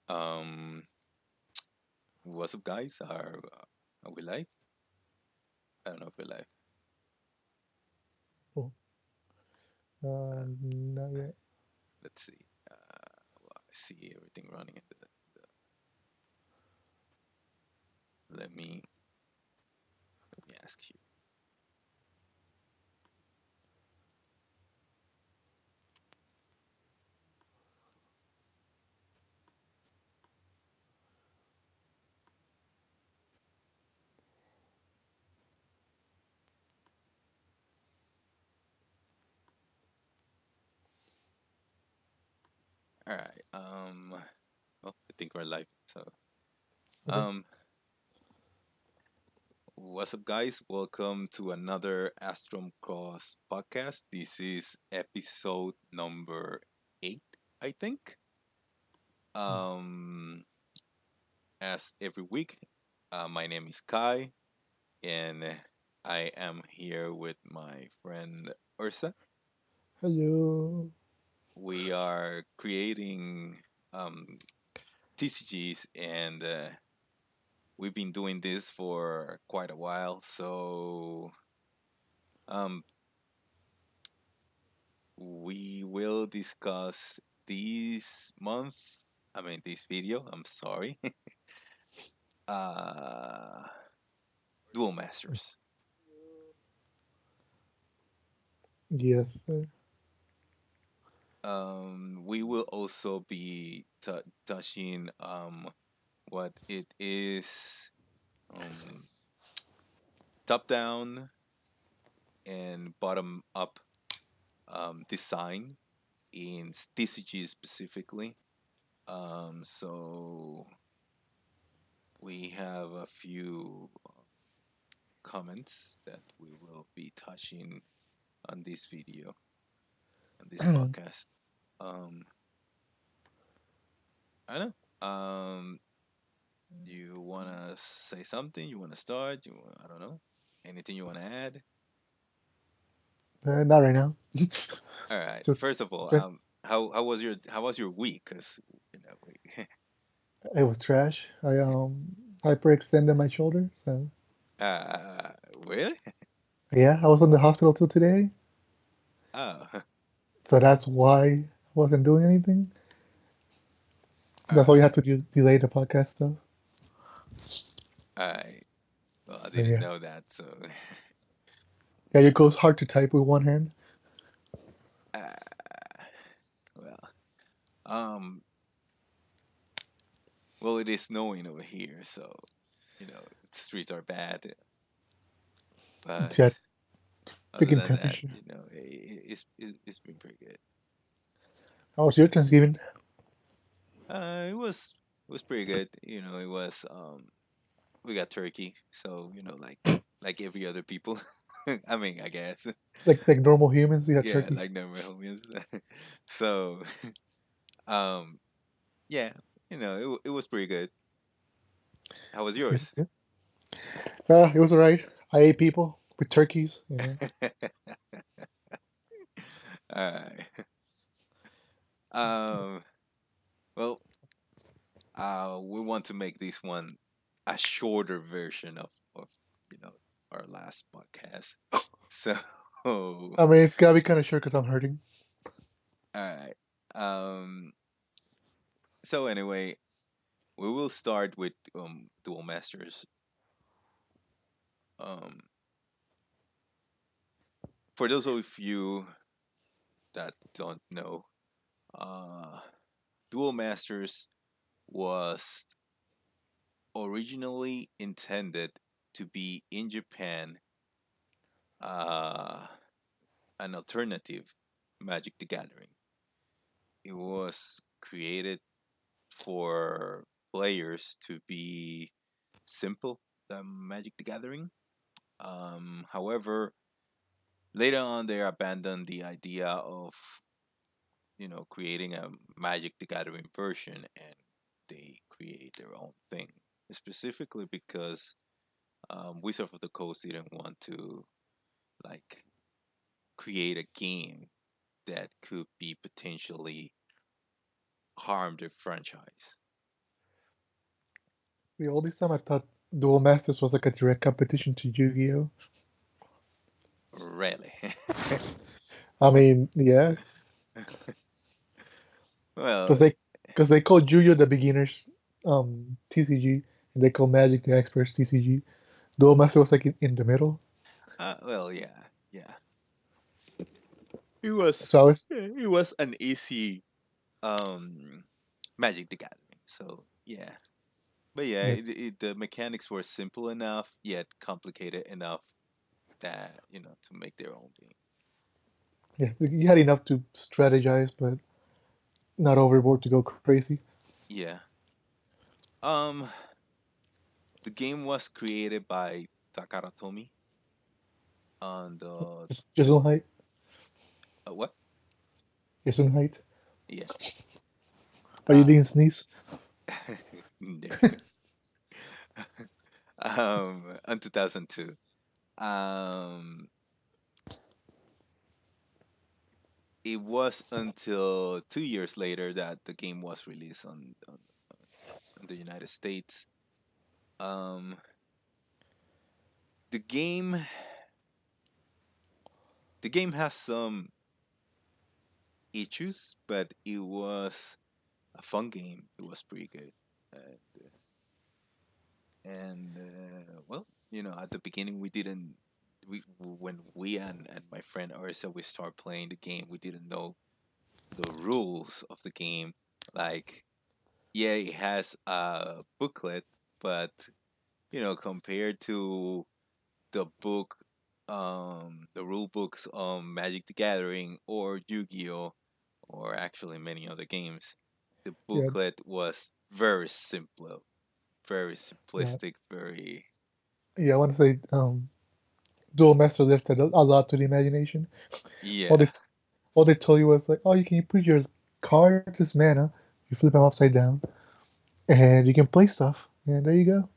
Um, what's up, guys? Are we live? I don't know if we're live. Oh, Uh, not yet. let's see. Well, I see everything running in let me let me ask you. All right. Well, I think we're live. So, Okay. um, what's up, guys? Welcome to another Astrom Cross podcast. This is episode number 8, I think. Um, as every week, my name is Kai, and I am here with my friend Ursa. Hello. We are creating um, TCGs, and we've been doing this for quite a while. So um, we will discuss this month. I mean, this video. I'm sorry. uh, Dual Masters. Yes, sir. We will also be touching what it is, um, top down and bottom up design in TCG specifically. So we have a few comments that we will be touching on this video, on this podcast. Um, I don't know. You wanna say something? You wanna start? I don't know. Anything you wanna add? Not right now. All right. So, First of all, tra- how was your week? Cause we, it was trash. I hyperextended my shoulder. So uh, really? yeah, I was in the hospital till today. Oh, So that's why I wasn't doing anything. all That's why you right, have to delay the podcast stuff. all right. Well, I So didn't yeah, know that, so yeah, it goes hard to type with one hand. uh, well, um, well, it is snowing over here, so the streets are bad, It's but yeah, other freaking than that, temperature. it's been pretty good. How was your Thanksgiving? It was pretty good. It was we got turkey, so like every other people. I mean, I guess. Like normal humans, you have Yeah, turkey. like normal homies. So, um, yeah, it was pretty good. How was It's good. It's yours? good. It was alright. I ate people with turkeys. All right. Um, well, we want to make this one a shorter version of you know our last podcast. So, all I mean, it's gotta be kind of short because I'm hurting. right. So anyway, we will start with Dual Masters. Um, for those of you that don't know, uh, Dual Masters was originally intended to be in Japan, uh, an alternative Magic the Gathering. It was created for players to be simple than Magic the Gathering. However, later on, they abandoned the idea of creating a Magic the Gathering version, and they create their own thing. Specifically because Wizard of the Coast didn't want to like create a game that could be potentially harm their franchise. The only time I thought Duel Masters was like a direct competition to Yu-Gi-Oh. Really? I mean, yeah, because Well, they because they call Yu-Gi-Oh the beginners TCG, and they call Magic the experts TCG. Duel Master was like in the middle. well, yeah, yeah. It was So I was it was an easy Magic the Gathering. So yeah, but yeah, yeah, the mechanics were simple enough yet complicated enough that to make their own game. yeah, you had enough to strategize, but not overboard to go crazy. Yeah. Um, the game was created by Takara Tomy on the Just on height, what? just on height. Yeah. Are you Uh, doing sneeze? no. On 2002. Um, it was until 2 years later that the game was released on the United States. Um, the game the game has some issues, but it was a fun game. It was pretty good, and well, at the beginning we didn't. We when we and my friend Arisa we start playing the game, we didn't know the rules of the game. Like, yeah, it has a booklet, but compared to the book, the rule books on Magic the Gathering or Yu-Gi-Oh, or actually many other games, the Yeah, booklet was very simple, very yeah, simplistic, very yeah. I want to say Duel Master left a lot to the imagination. All yeah, they all they told you was like, oh, you can put your cards as mana, you flip them upside down, and you can play stuff, and there you go.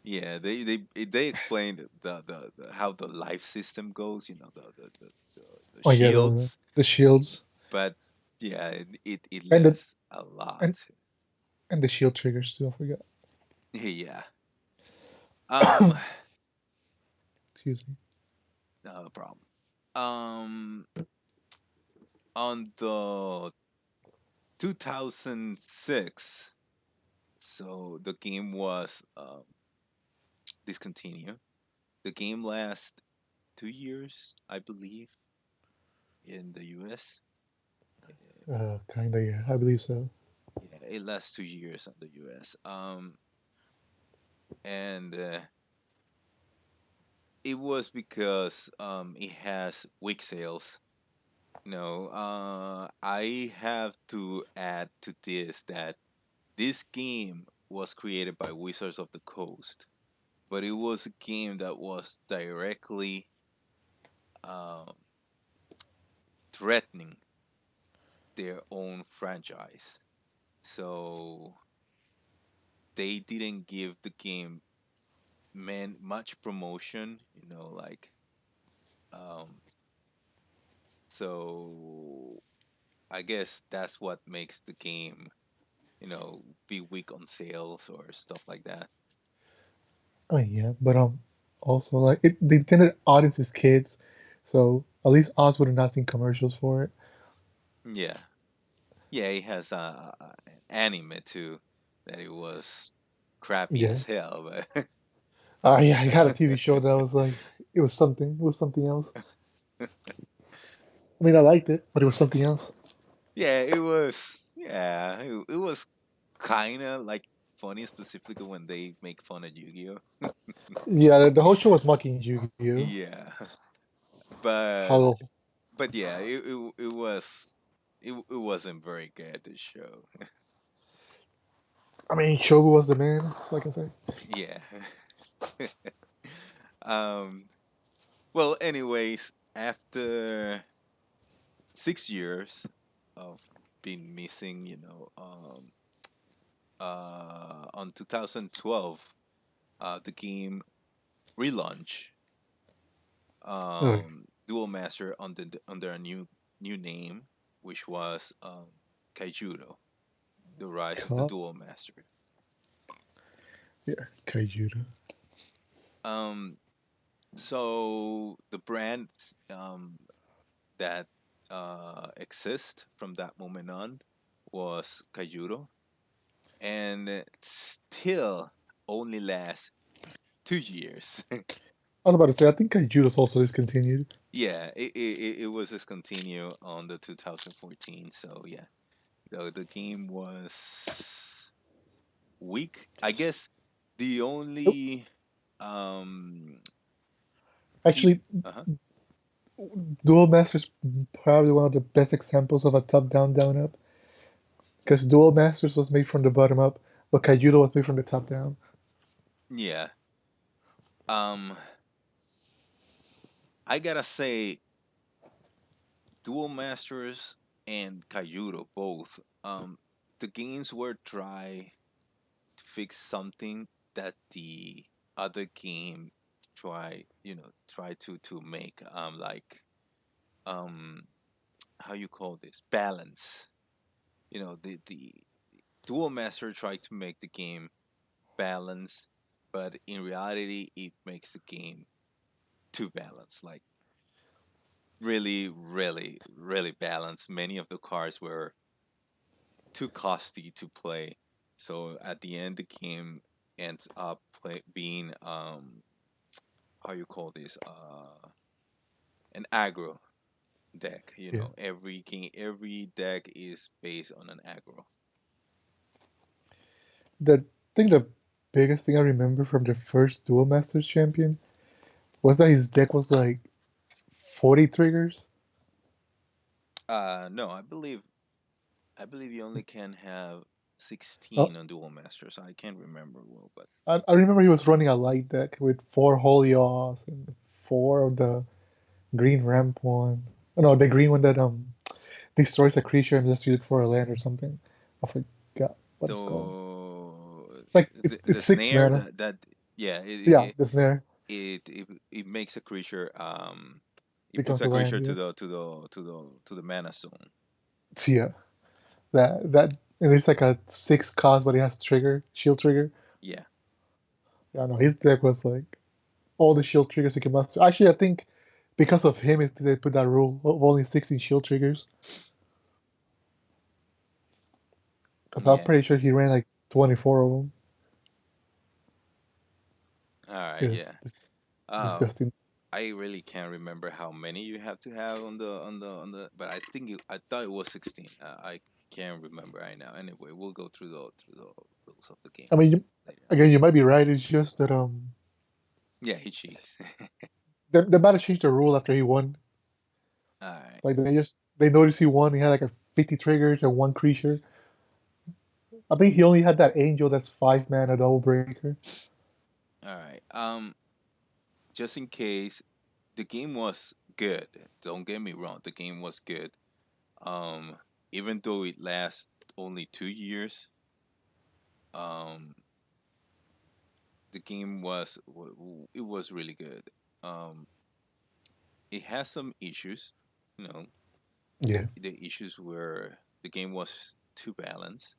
yeah. They explained the how the life system goes. The Oh yeah, shields, the shields but yeah, it and the left a lot. and and the shield triggers too. I forgot. Yeah. Um, Excuse me. no problem. Um, on the 2006, so the game was discontinued. The game lasts 2 years, I believe, in the US. Kinda, yeah, I believe so. Yeah, it lasts 2 years in the US. And it was because it has weak sales. No, I have to add to this that this game was created by Wizards of the Coast, but it was a game that was directly um, threatening their own franchise. So they didn't give the game much promotion, like um, so I guess that's what makes the game, be weak on sales or stuff like that. Oh yeah, but also like the intended audience is kids, so at least Oz would have not seen commercials for it. Yeah, yeah, it has an anime too that it was crappy Yeah. as hell, but Yeah, I had a TV show that was like it was something. It was something else. I mean, I liked it, but it was something else. yeah, it was. Yeah, it was kind of like funny, specifically when they make fun of Yu-Gi-Oh. Yeah, the whole show was mocking Yu-Gi-Oh. Yeah, but How yeah, it wasn't very good to show. I mean, Shogu was the man, like I said. Yeah. um. Well, anyways, after 6 years of being missing, on 2012, the game relaunch, Ugh, Dual Master under a new name, which was Kaijuro, the Rise of the God. Dual Master. Yeah, Kaijudo. Um, so the brands that exist from that moment on was Kajuro, and it still only lasts 2 years. I was about to say, I think Kaijudo's also discontinued. Yeah, it was discontinued on the 2014. So yeah, the game was weak. I guess the Nope. only um peop Actually, uh-huh. Duel Master's probably one of the best examples of a top-down, down-up. Because Duel Masters was made from the bottom up, but Kaijudo was made from the top down. Yeah. Um I gotta say Duel Masters and Kaijudo both the games were try to fix something that the other game try to make like um how you call this balance. The Duel Master tried to make the game balanced, but in reality it makes the game too balanced, like really really really balanced. Many of the cards were too costly to play, so at the end the game ends up being how you call this an aggro deck. Yeah. Every deck is based on an aggro. The thing, the biggest thing I remember from the first Duel Masters champion was that his deck was like 40 triggers. No, I believe you only can have Uh, 16 on Dual Masters. I can't remember well, but I remember he was running a light deck with 4 Holy Aws and 4 of the green ramp one. Oh, no, the green one that destroys a creature and lets you look for a land or something. I forgot what it's called. the It's like the it's six snare mana. that yeah Yeah, the snare it makes a creature it puts becomes a a land. creature to Yeah, the mana zone. so yeah, that and it's like a 6 cost, but it has trigger shield trigger. Yeah, Yeah, no, his deck was like all the shield triggers he can master. Actually, I think because of him, they put that rule of only 16 shield triggers. Because I'm yeah. pretty sure he ran like 24 of them. All right, It's, yeah. it's Uh, disgusting. I really can't remember how many you have to have but I thought it was 16. I can't remember right now. Anyway, we'll go through the rules of the game I mean, later on. again, you might be right. It's just that Yeah, he cheats. they might have changed the rule after he won. All right, Like they noticed he won. He had like a 50 triggers and 1 creature. I think he only had that angel that's 5 mana double breaker. all right. Just in case, the game was good. Don't get me wrong, the game was good. Um, Even though it lasts only 2 years, um, the game it was really good. Um, it has some issues. You know, Yeah, the issues were the game was too balanced.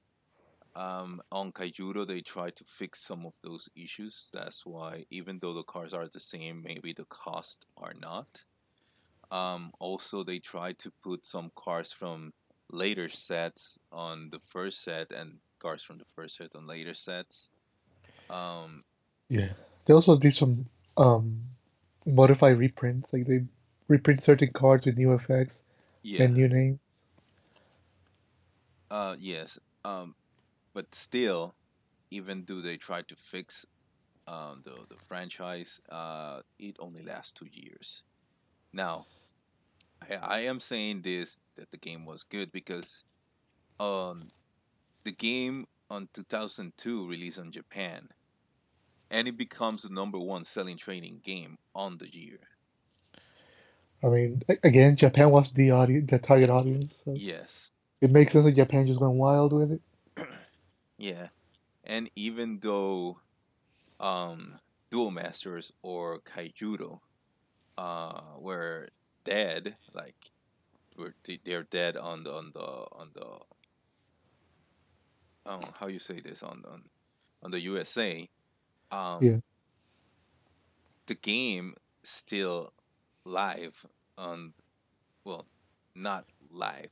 On Kaijuro, they tried to fix some of those issues. That's why, even though the cars are the same, maybe the cost are not. Also, they tried to put some cars from later sets on the first set and cars from the first set on later sets. Um, yeah. They also did some um modified reprints. Like they reprint certain cards with new effects yeah, and new names. yes. But still, even though they tried to fix the franchise, it only lasts 2 years. Now, I am saying this that the game was good because um the game on 2002 released on Japan, and it becomes the number one selling trading game on the year. I mean, again, Japan was the target audience, so Yes. it makes sense that Japan just went wild with it. Yeah. And even though um Duel Masters or Kaijudo were dead, like they're dead on the how you say this on the USA. Um, Yeah, the game still live on, well, not live,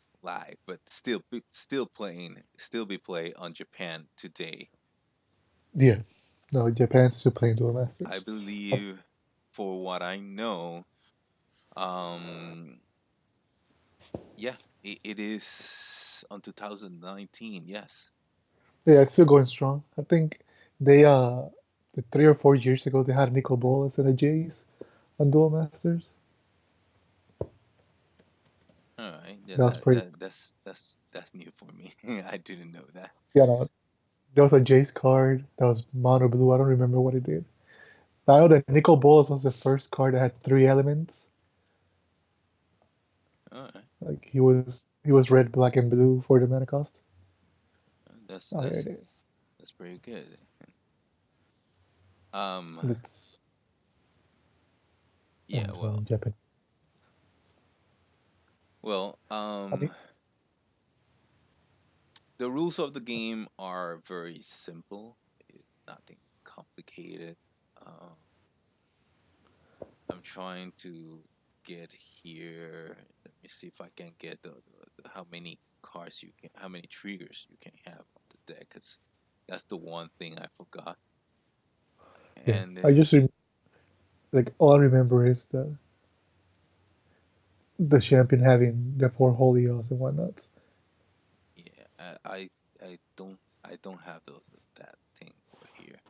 but still playing, still be played on Japan today. yeah. No, Japan's still playing Duel I Masters. Uh, believe, for what I know, um, yeah, it is on 2019. Yes. Yeah, it's still going strong. I think they the 3 or 4 years ago they had Nicol Bolas and a Jace on Duel Masters. All right. Yeah, That was pretty. that's new for me. I didn't know that. Yeah, no, there was a Jace card that was mono blue. I don't remember what it did. I know that Nicol Bolas was the first card that had 3 elements. All right. Like he was red, black, and blue for the mana cost. That's Oh, here that's it is. that's pretty good. Um. Let's Yeah. in Japan. Well. I mean, The rules of the game are very simple. It's nothing complicated. Uh, I'm trying to get here. Let me see if I can get how many cards you can, how many triggers you can have on the deck. Cause that's the one thing I forgot. yeah. And I just like all I remember is the champion having the 4 Holios and whatnot. yeah, I don't have that thing over here.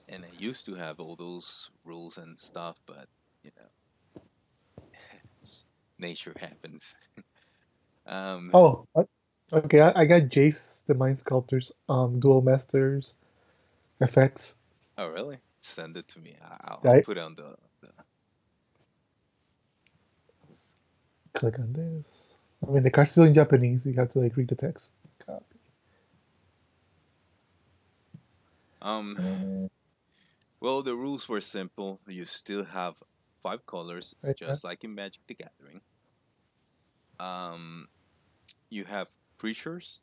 And I used to have all those rules and stuff, but you know, nature happens. Um, Okay. I got Jace, the Mind Sculptor's Duel Masters effects. oh really? Send it to me. I'll Right? put it on the. Click on this. I mean, the card's still in Japanese. You have to like read the text. Copy. Um, Uh, well, the rules were simple. You still have five colors, right there. just like in Magic the Gathering. Um, you have creatures.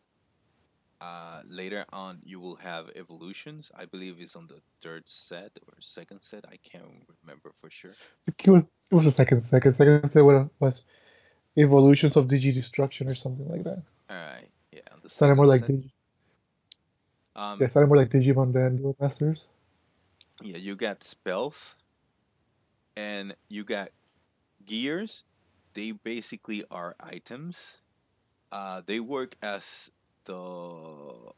Later on, you will have evolutions. I believe it's on the third set or second set. I can't remember for sure. It was the second set was Evolutions of Digi Destruction or something like that. All right, yeah, on the Sounded more second like set. Digi. Yeah, Um, sounded more like Digimon than Duel Masters. yeah, you got spells and you got gears. They basically are items. They work as the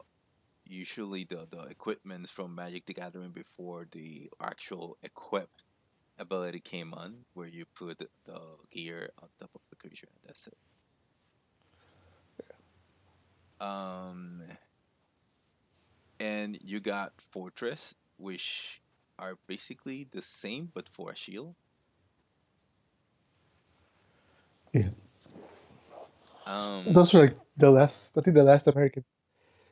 usually the equipments from Magic the Gathering before the actual equip ability came on, where you put the gear on top of the creature, and that's it. Um, and you got Fortress, which are basically the same but for a shield. Yeah, Um, those were like the last. I think the last American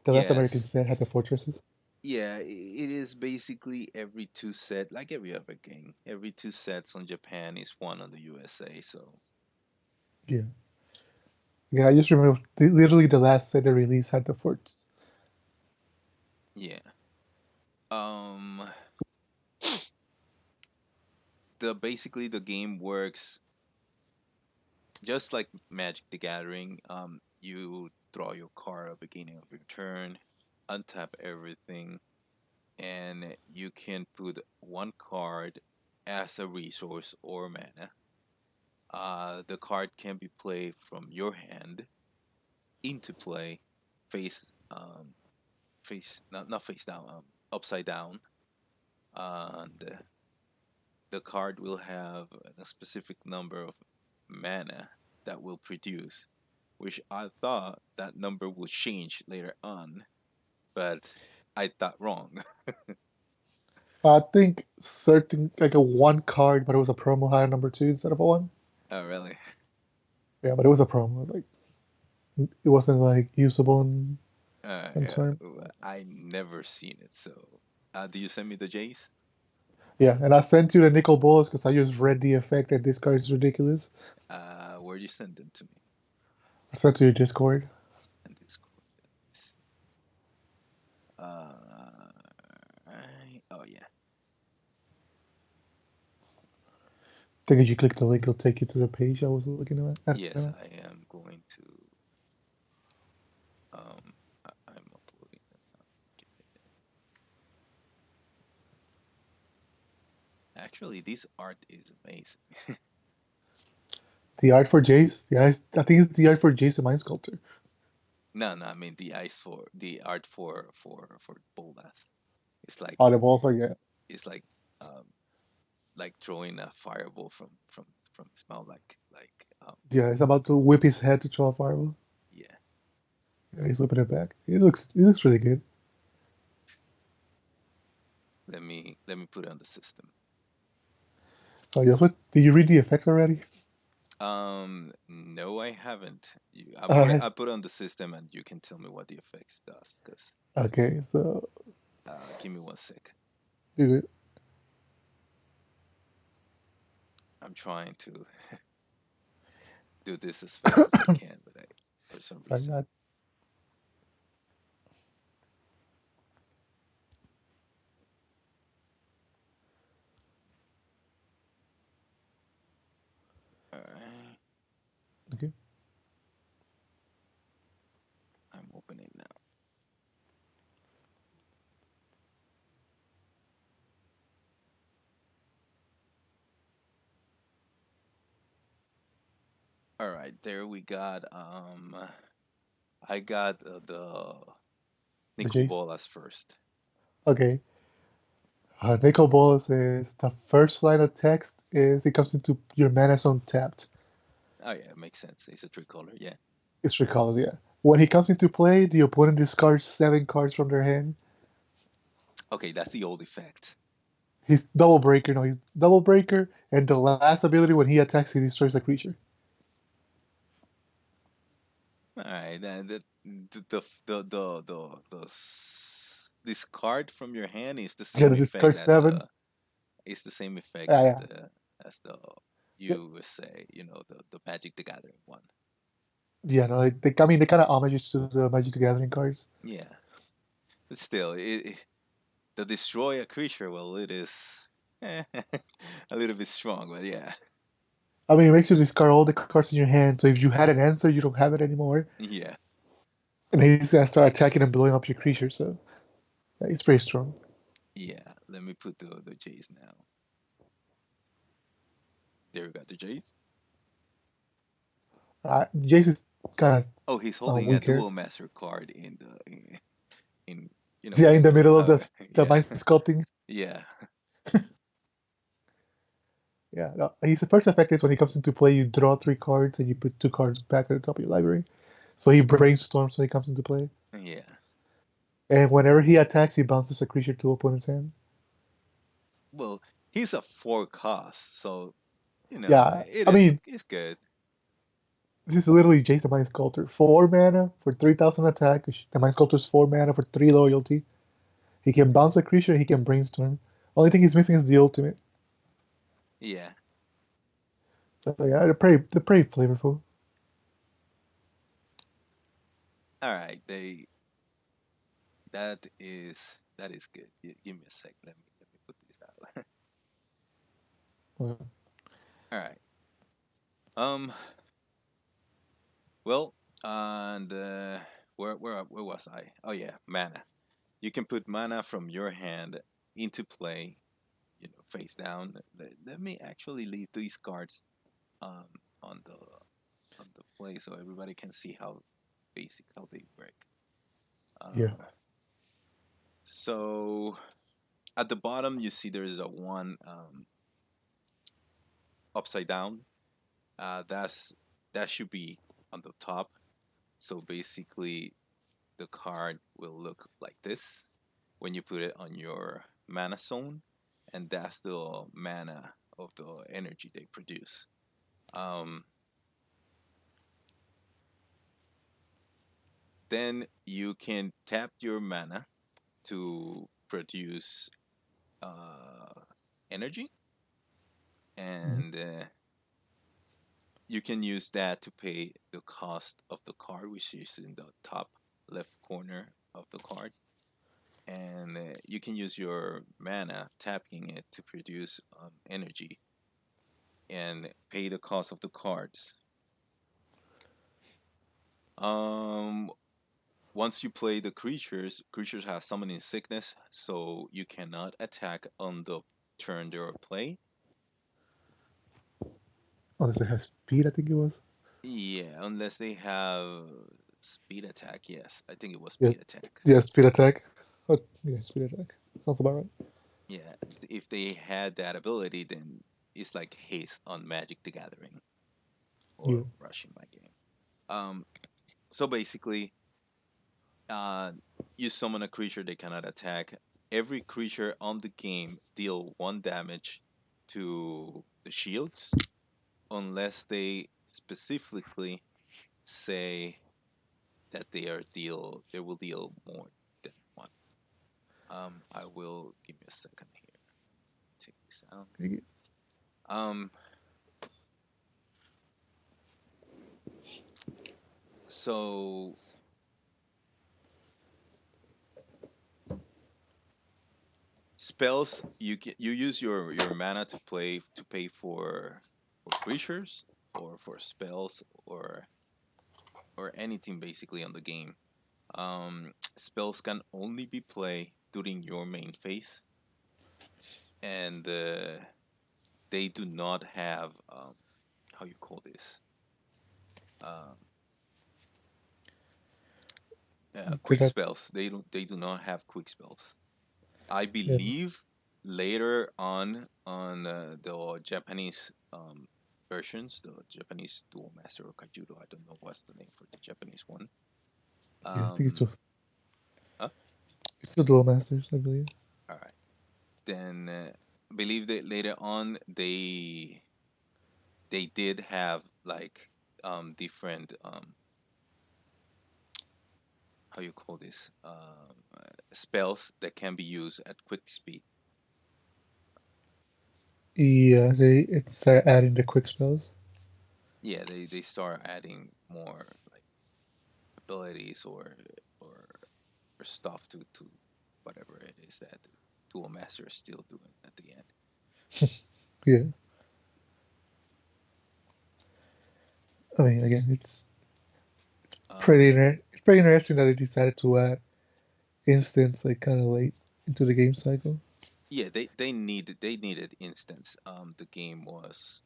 yes, set had the fortresses. yeah, it is basically every two set, like every other game. Every two sets on Japan is one on the USA. So Yeah, yeah. I just remember literally the last set they released had the forts. yeah, um, the basically the game works just like Magic the Gathering. You draw your card at the beginning of your turn, untap everything, and you can put one card as a resource or mana. The card can be played from your hand into play, face face not face down, upside down, and the card will have a specific number of mana that will produce, which I thought that number would change later on, but I thought wrong. I think certain like a one card, but it was a promo had a number two instead of a one. Oh, really? Yeah, but it was a promo. Like it wasn't like usable in Yeah, turn. I never seen it. So, do you send me the Jays? Yeah, and I sent you the nickel balls because I just read the effect that this card is ridiculous. Where you send them to me? I sent to your Discord. And Discord. Uh, Oh yeah. think if you click the link, it'll take you to the page I was looking at. Yes, I am going to. I'm uploading it now. Give me Actually, this art is amazing. The art for Jace? Yeah, I think it's the art for Jace, the Mind Sculptor. No, no, I mean the art for Bolas. It's Oh, the balls are, yeah. it's um like throwing a fireball from his mouth, Yeah, he's about to whip his head to throw a fireball. yeah. Yeah, he's whipping it back. It looks really good. Let me put it on the system. Oh, yes, what? Did you read the effects already? No, I haven't. Alright. I put it on the system, and you can tell me what the effects does. Cause Okay, so give me one sec. do it. I'm trying to do this as fast as I can, but I for some I reason. got All right, okay. I'm opening now. All right, there we got. I got the The nickel Jace. bolas first. Okay. Nicol Bolas is the first line of text is it comes into your mana zone tapped. Oh yeah, it makes sense. It's a tricolor. Yeah. It's recalled, yeah. When he comes into play, the opponent discards 7 cards from their hand. Okay, that's the old effect. He's double breaker, no, he's double breaker, and the last ability when he attacks, he destroys a creature. All right, then this card from your hand is the Yeah, same the effect discard as 7. it's the same effect Yeah, yeah. as the Yep. you would say, the Magic the Gathering one. Yeah, no, I mean, they kind of homages to the Magic the Gathering cards. Yeah, but still, the destroy a creature. Well, it is a little bit strong, but yeah, I mean, it makes you discard all the cards in your hand, so if you had an answer, you don't have it anymore. yeah, And he's gonna start attacking and blowing up your creature, so yeah, it's pretty strong. yeah. Let me put the Jays now. There we got the Jays. Jace is kind Oh, he's of holding a weak here. dual master card in Yeah, in within the his middle of the yeah. mind sculpting. Yeah, Yeah, no, his first effect is when he comes into play, you draw 3 cards and you put 2 cards back at the top of your library. So he brainstorms when he comes into play. yeah. And whenever he attacks, he bounces a creature to opponent's hand. Well, he's a four cost, so Yeah, it I is mean, it's good. this is literally Jason Mind Sculptor. 4 mana for 3,000 attack. The Mind Sculptor's 4 mana for 3 loyalty. He can bounce a creature, he can brainstorm. Only thing he's missing is the ultimate. Yeah. So yeah, they're pretty flavorful. All right. That is that is good. Give me a sec. Let me put this out. Uh, All right. Um. Well. And where was I? Oh yeah, mana. You can put mana from your hand into play. Face down. Let me actually leave these cards um on the play so everybody can see how they work. yeah. Um. So at the bottom, you see there's a one upside down. That should be on the top. So basically, the card will look like this when you put it on your mana zone, and that's the mana of the energy they produce. Um, then you can tap your mana to produce uh, energy, Mhm. and you can use that to pay the cost of the card, which is in the top left corner of the card. And you can use your mana, tapping it to produce energy and pay the cost of the cards. Um, Once you play the creatures, creatures have summoning sickness, so you cannot attack on the turn they are play. Unless it has speed, I think it was. Yeah, unless they have speed attack. Yes, I think it was Yes. speed attack. Yeah, speed attack. Oh, yeah, speed attack. Sounds about right. Yeah, if they had that ability, then it's like haste on Magic the Gathering Yeah. or rushing my game. Um, so basically, uh, you summon a creature they cannot attack. Every creature on the game deal one damage to the shields, unless they specifically say that they will deal more than one. I will give me a second here. Take this out. Um, so spells you use your mana to play to pay for creatures or for spells or anything basically on the game. Spells can only be played during your main phase, and they do not have how you call this um, Did quick that? spells. They do not have quick spells. I Yeah. believe later on the Japanese versions, the Japanese Dual Master or Kajudo. I don't know what's the name for the Japanese one. Yeah, I think Um, uh, it's still dual masters, I believe. all right. Then I believe that later on they did have like different how you call this spells that can be used at quick speed. Yeah, they it started adding the quick spells. Yeah, they start adding more like abilities or or stuff to whatever it is that Dual Master is still doing at the end. Yeah. I mean, again, Um, it's pretty interesting that they decided to add instants like kind of late into the game cycle. yeah, they needed instance. The game was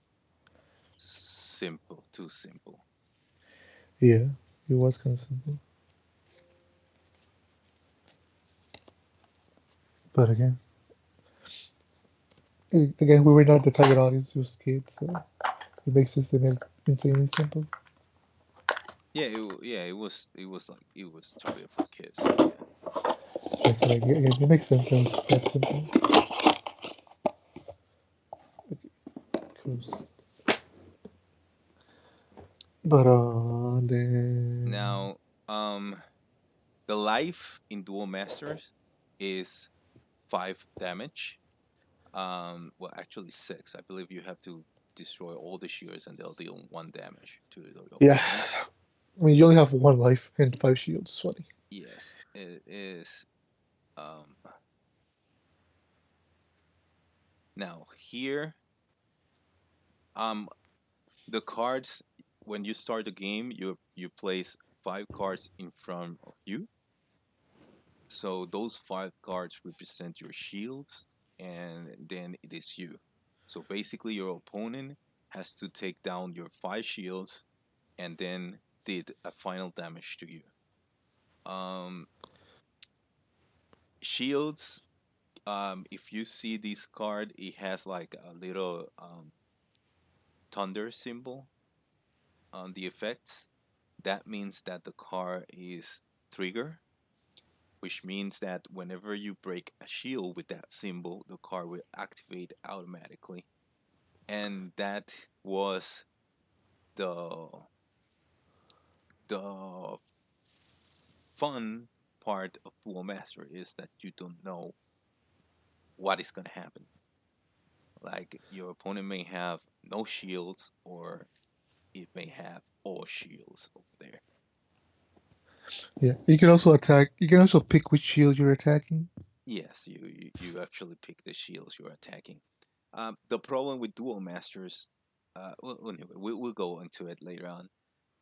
simple, too simple. Yeah, it was kind of simple. But again, we were not the target audience, just kids, so it makes this insanely simple. Yeah, it was like it was targeted for kids. So yeah. Yeah, so like, again, it makes sense that it's that simple. Cause, but then Now, the life in Dual Masters is 5 damage. Well, actually 6. I believe you have to destroy all the shields and they'll deal 1 damage to the yeah, opponent. I mean you only have one life and 5 shields. It's funny. Yes, it is. Um, Now here, um, the cards when you start the game, you place 5 cards in front of you. So those 5 cards represent your shields, and then it is you. So basically, your opponent has to take down your 5 shields and then did a final damage to you. Um, Shields. If you see this card, it has like a little thunder symbol on the effects. That means that the card is trigger, which means that whenever you break a shield with that symbol, the card will activate automatically. And that was the the fun part of Duel Master is that you don't know what is gonna happen. Like your opponent may have no shields or it may have all shields over there. Yeah, you can also attack. You can also pick which shield you're attacking. Yes, you actually pick the shields you're attacking. The problem with dual masters, well, anyway, we'll go into it later on.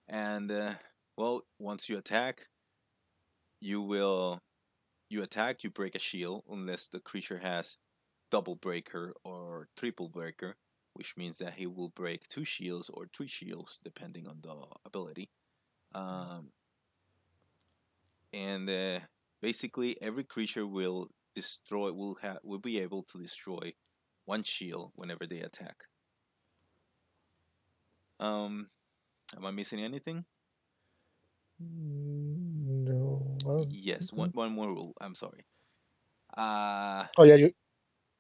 And well, once you attack, you will you attack, you break a shield unless the creature has double breaker or triple breaker, which means that he will break two shields or three shields depending on the ability. Um, and basically, every creature will be able to destroy one shield whenever they attack. Um, am I missing anything? No, I don't Yes, think so. one more rule. I'm sorry. Uh, Oh yeah, you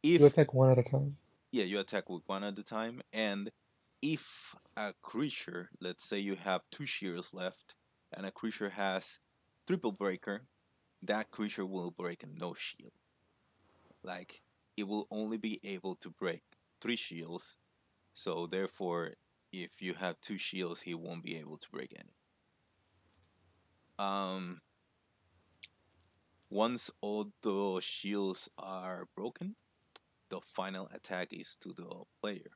if attack one at a time. Yeah, you attack with one at a time, and if a creature, let's say you have two shields left, and a creature has triple breaker, that creature will break no shield. Like it will only be able to break three shields. So therefore, if you have two shields, he won't be able to break any. Um, Once all the shields are broken, the final attack is to the player,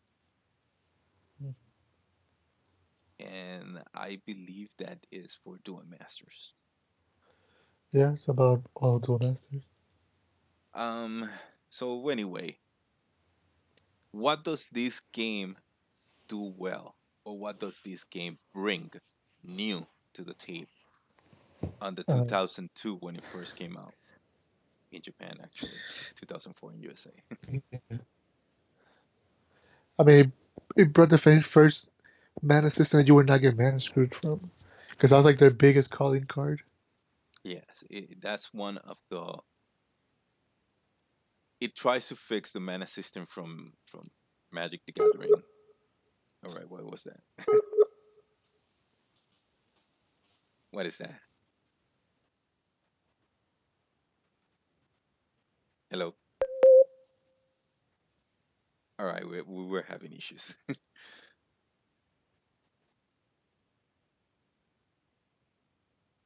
and I believe that is for dual masters. Yeah, it's about all dual masters. Um, so anyway, what does this game do well, or what does this game bring new to the table on the Uh, 2002 when it first came out in Japan, actually, 2004 in USA? I mean, it brought the first mana system that you would not get mana screwed from, because that was like their biggest calling card. Yes, that's one of the. It tries to fix the mana system from Magic the Gathering. All right, what was that? What is that? Hello. All right, we were having issues.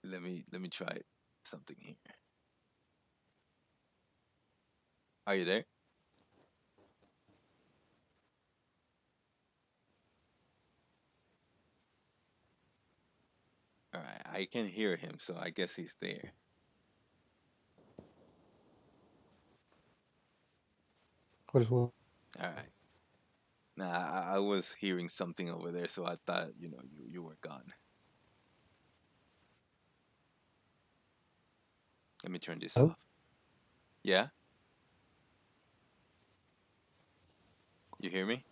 Let me try something here. Are you there? All right, I can hear him, so I guess he's there. What is what? All right. Nah, I was hearing something over there, so I thought you were gone. Let me turn this Oh, off. Yeah, you hear me?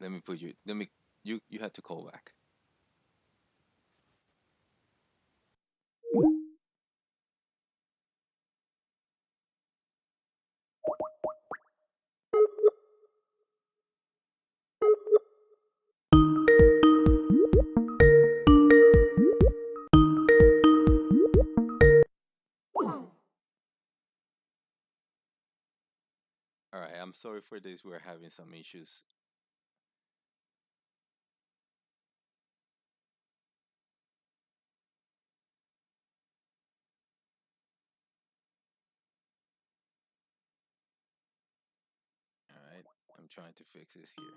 Let me put you. Let me. You had to call back. All right. I'm sorry for this. We're having some issues. All right. I'm trying to fix this here.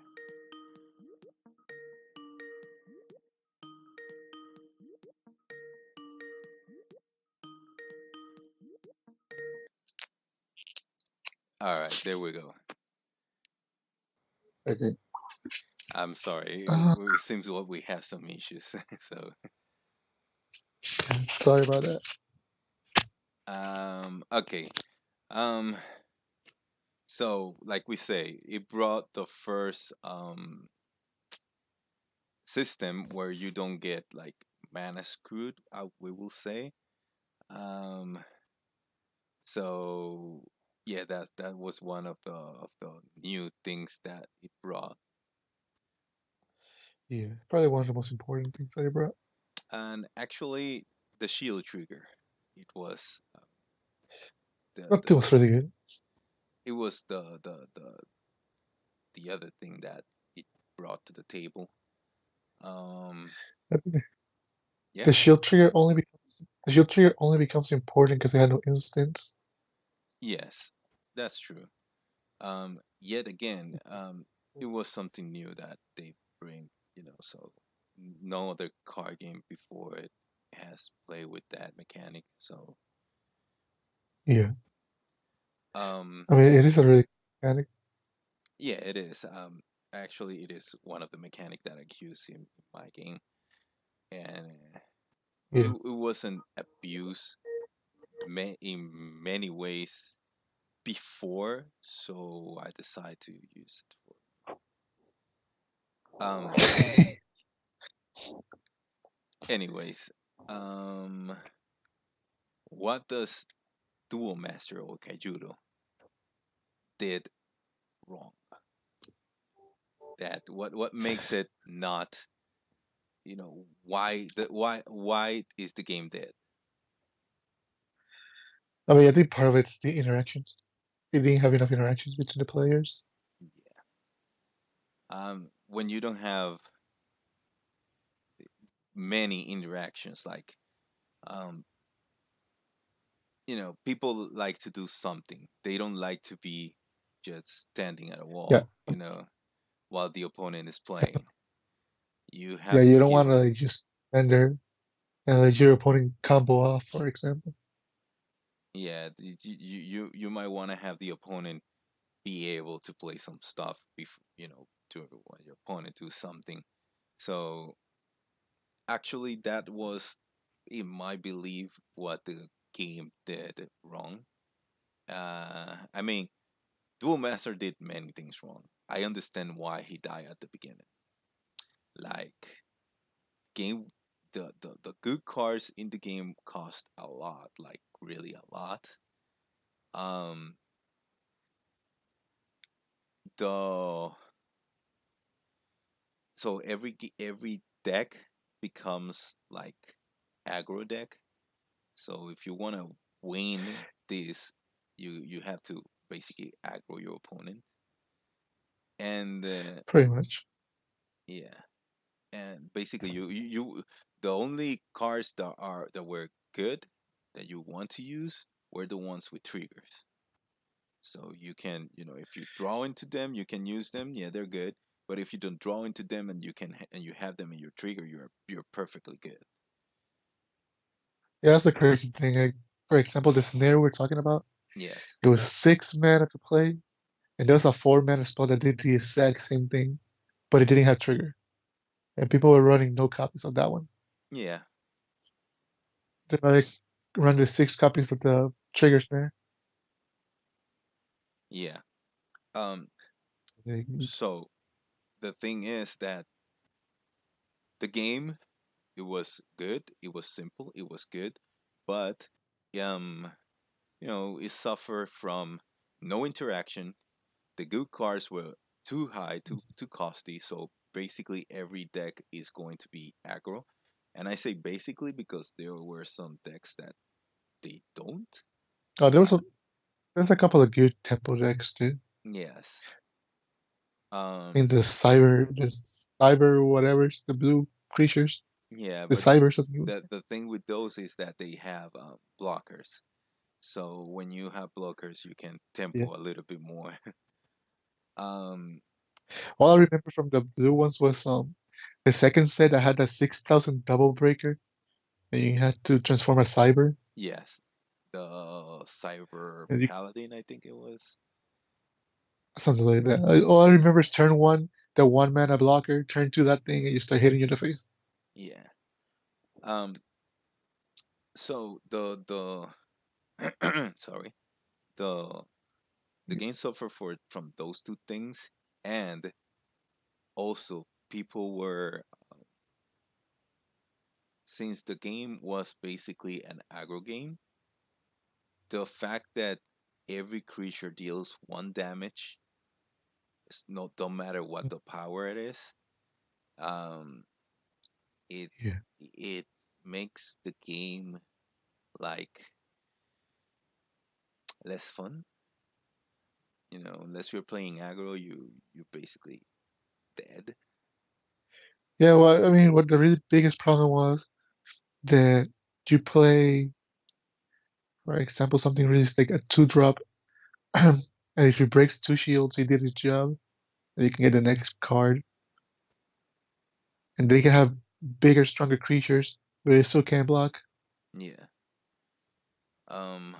All right. There we go. okay. I'm sorry. Uh, It seems like we have some issues. So, Sorry about that. okay. Um, so like we say, it brought the first system where you don't get like mana screwed. We will say. Um, so yeah, that was one of the new things that it brought. Yeah, probably one of the most important things that he brought. And actually, the shield trigger, it was the That the thing was really good. it was the other thing that it brought to the table. Um, I think yeah, the shield trigger only becomes The shield trigger only becomes important because they had no instance. Yes, that's true. Yet again, it was something new that they bring, so no other card game before it has played with that mechanic. So, Yeah. um, I mean, it is a really mechanic. yeah, it is. Actually, it is one of the mechanic that I use in my game, and Yeah. it wasn't abused in many ways before, so I decided to use it for. Um. Anyways, um, what does Dual Master or Kaijuro did wrong? That what makes it not, why is the game dead? I mean, I think part of it's the interactions. They didn't have enough interactions between the players. Yeah. When you don't have many interactions, like, um, people like to do something. They don't like to be just standing at a Yeah. wall, while the opponent is playing. You Yeah, have to you don't give. want to like just stand there and let your opponent combo off, for example. Yeah, you might want to have the opponent be able to play some stuff before, to when your opponent do something. So actually, that was, in my belief, what the game did wrong. I mean, Duel Master did many things wrong. I understand why he died at the beginning. Like, game, the good cards in the game cost a lot, like really a lot. Um, the so every deck becomes like aggro deck. So if you want to win this, you have to basically aggro your opponent. And Pretty much. yeah, and basically the only cards that were good that you want to use were the ones with triggers. So you can, if you draw into them, you can use them. Yeah, they're good. But if you don't draw into them and you have them in your trigger, you're perfectly good. Yeah, that's the crazy thing. Like, for example, the scenario we're talking about, Yes. it was 6 mana to play, and there was a 4 mana spell that did the exact same thing, but it didn't have trigger. And people were running no copies of that one. Yeah. They like run the 6 copies of the trigger snare. Yeah. Um. Like, So the thing is that the game, it was good. It was simple. It was good, but um, it suffered from no interaction. The good cards were too high, too costly. So basically, every deck is going to be aggro. And I say basically because there were some decks that they don't. oh, Uh, there's a couple of good tempo decks too. yes. I Um. mean the cyber whatever's the blue creatures, Yeah, the but cybers I think it was. the thing with those is that they have blockers. So when you have blockers, you can Yeah. tempo a little bit more. um. All I remember from the blue ones was the second set that had a 6,000 double breaker, and you had to transform a cyber. Yes. The Cyber And you, Paladin, I think it was. something like that. All I remember is turn one, the 1 mana blocker, turn two that thing, and you start hitting you in the face. Yeah. Um. So the sorry, the the Yeah. game suffered from those two things, and also people were, since the game was basically an aggro game, the fact that every creature deals one damage, no, don't matter what the power it is, um, it Yeah. it makes the game like less fun. Unless you're playing aggro, you basically dead. Yeah, well, I mean, what the really biggest problem was that Do you play, for example, something really like a two drop, and if he breaks two shields, he did his job, and you can get the next card, and they can have bigger, stronger creatures, but they still can't block. Yeah. Um.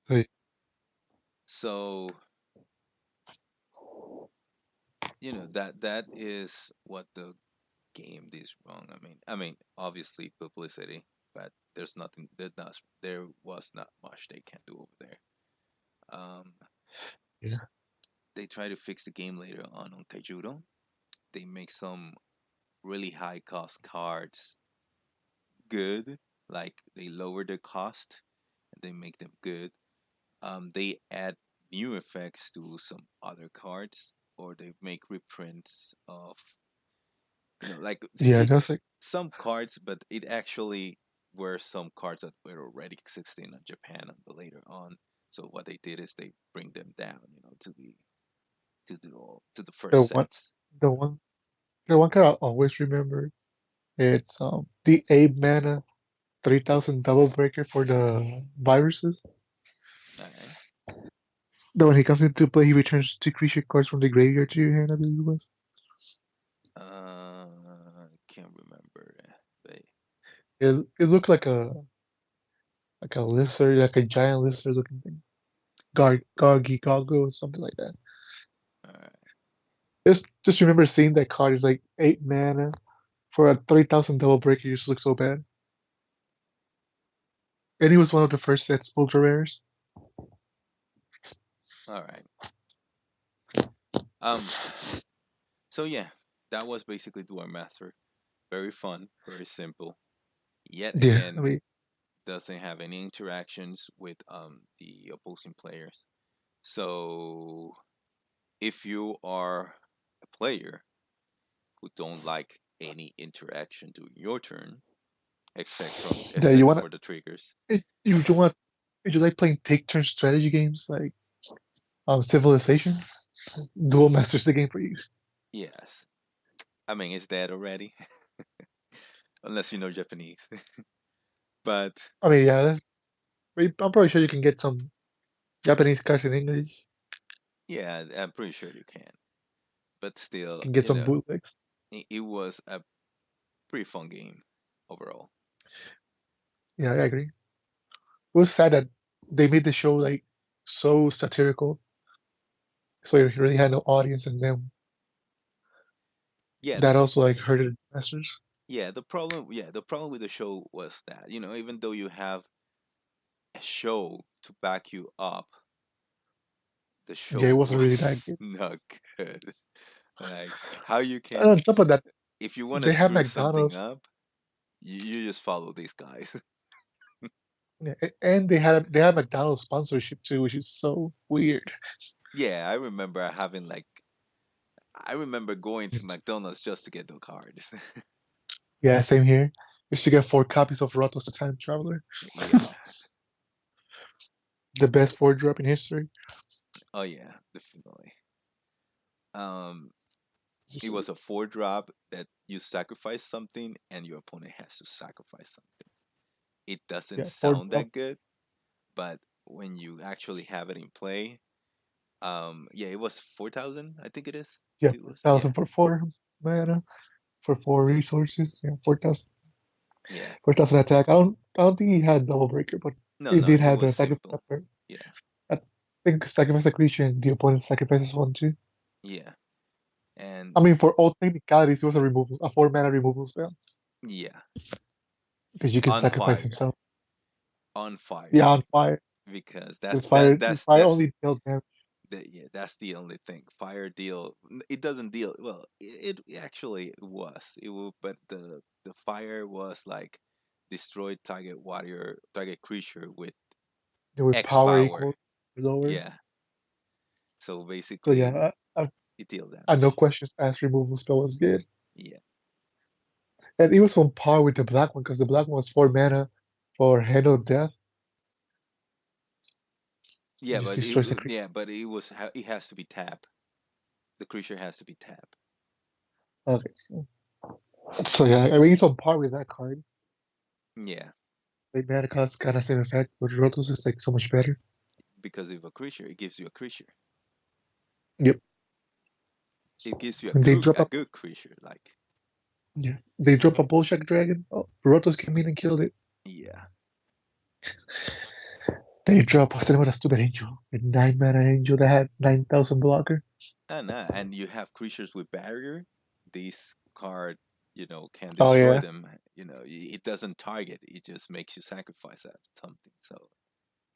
Like, So that is what the game is wrong. I mean, obviously publicity, but there's nothing. There was not much they can do over there. Um. yeah, They try to fix the game later on Kaijuro. They make some really high cost cards good. Like they lower the cost and they make them good. They add new effects to some other cards, or they make reprints of like yeah, that's like, some cards, but it actually were some cards that were already existing in Japan on the later on. So what they did is they bring them down, to the the first one, sets. the one, the one card I always remember. It's the 8 mana 3000 double breaker for the viruses. All right. Then when he comes into play, he returns two creature cards from the graveyard to your hand, I believe it was. I can't remember, but It looked like a lizard, like a giant lizard looking thing. Gargi Goggo or something like that. all right. Just remember seeing that card is like 8 mana for a 3000 double breaker. It just looks so bad. And he was one of the first sets ultra rares. All right. Um. So yeah, that was basically Duel Master. Very fun, very simple. Yet Yeah, I again, mean, doesn't have any interactions with the opposing players. So if you are a player who don't like any interaction during your turn, yeah, you except wanna for the triggers, you want you like playing take turn strategy games like Civilization? Duel Masters the game for you. yes. I mean, it's dead already, unless you know Japanese. But I mean, yeah, I'm probably sure you can get some Japanese cards in English. yeah, I'm pretty sure you can. But You still, can get some bootlegs. it was a pretty fun game overall. Yeah, I agree. It was sad that they made the show like so satirical, so it really had no audience, and then Yeah, that also like hurted investors. the problem with the show was that even though you have a show to back you up, the show Yeah, it wasn't really that was good. not good. Like how you And can, on top of that, if you want to they have screw something McDonald's. up, you just follow these guys. Yeah, and they had McDonald's sponsorship too, which is so weird. Yeah, I remember going to McDonald's just to get the card. Yeah, same here. Used to get 4 copies of Rotos the Time Traveler, Yeah. the best 4 drop in history. Oh yeah, definitely. Um, it Just, was a 4 drop that you sacrifice something and your opponent has to sacrifice something. It doesn't yeah, four sound drop, that good, but when you actually have it in play, yeah, it was 4,000. I think it is. yeah, It four was, yeah, thousand for 4 mana for 4 resources. Yeah, 4,000, yeah. 4,000 attack. I don't think he had double breaker, but No, it no, did it have was the sacrifice simple. effect. Yeah, I think sacrifice the creature and the opponent sacrifices one too. yeah, I and mean, for all technicalities, it was a 4 mana removal spell yeah, because you can on sacrifice fire, himself. on Yeah, fire, on fire. because Because fire only deals damage. yeah, that's the only thing. Fire deal. It doesn't deal well. It actually was. It will, but the fire was like destroy target creature with With X power power. equal lower. Yeah. So So basically, yeah, it deals no damage. questions asked removal spell was good. Yeah. And it was on par with the black one because the black one was 4 mana for Hand of Death. It Yeah, just but destroys the creature. it has to be tap. The creature has to be tap. Okay. So yeah, I mean it's on par with that card. Yeah. Like Madagascar's kind of same effect, but Rotos is like so much better. because of a creature. It gives you a creature. Yep. It gives you And they a drop up. good creature. Like Yeah. They drop a Bolshak dragon. Oh, Rotos came in and killed it. yeah, They drop what's the name of that stupid angel? A 9 mana angel that had 9,000 blocker. and you have creatures with barrier. This card, can Oh destroy yeah. them. It doesn't target. It just makes you sacrifice that something. So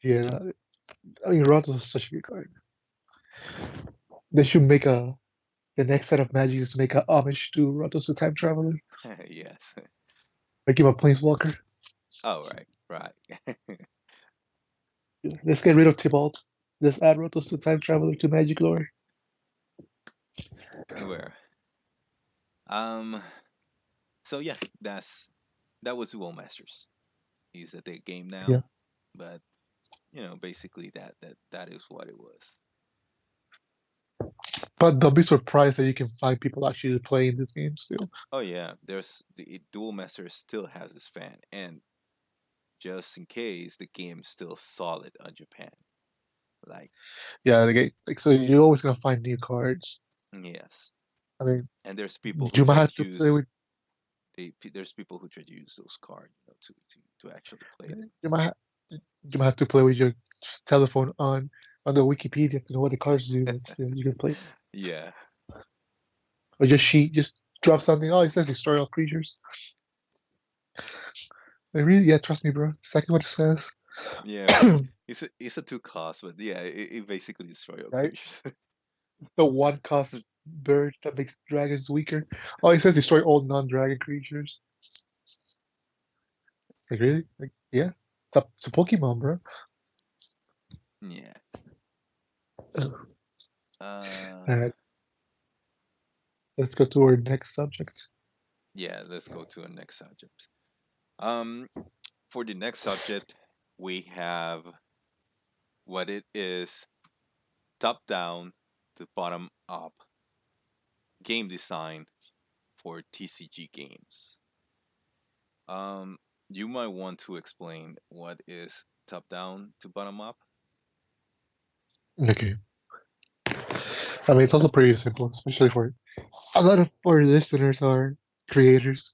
Yeah. I mean Rotos is such a good card. They should make a the next set of magic is to make a homage to Rotos the Time Traveler. yes. Make him a planeswalker. Oh right, right. Yeah. Let's get rid of Tibalt. Let's add Rotos the Time Traveler to Magic lore. Where um. So yeah, that was Duel Masters. He's at the game Yeah. now, but basically that is what it was. But don't be surprised that you can find people actually playing this game still. Oh yeah, there's the Duel Masters still has his fan, and just in case the game's still solid on Japan. Like Yeah, like so you're always gonna find new cards. yes, I mean, and there's people who you might try have to to play use with there's people who try to use those cards, to actually play them. you might ha you might have to play with your telephone on the Wikipedia to know what the cards do, but still you can play. Yeah, Or just drop something. Oh, it says destroy all creatures. Like, really, yeah, trust me, bro. Exactly what it says. yeah, but it's a two cost, but yeah, it basically destroy your Right? creatures. The one cost bird that makes dragons weaker. Oh, it says destroy all non-dragon creatures. Like really? Like yeah. It's a Pokemon, bro. Yeah. Uh, Alright, let's go to our next subject. yeah. Let's go to the next subject. Um, for the next subject, we have what it is: top down to bottom up game design for TCG games. Um, you might want to explain what is top down to bottom up. Okay. I mean, it's also pretty simple, especially for a lot of our listeners are creators.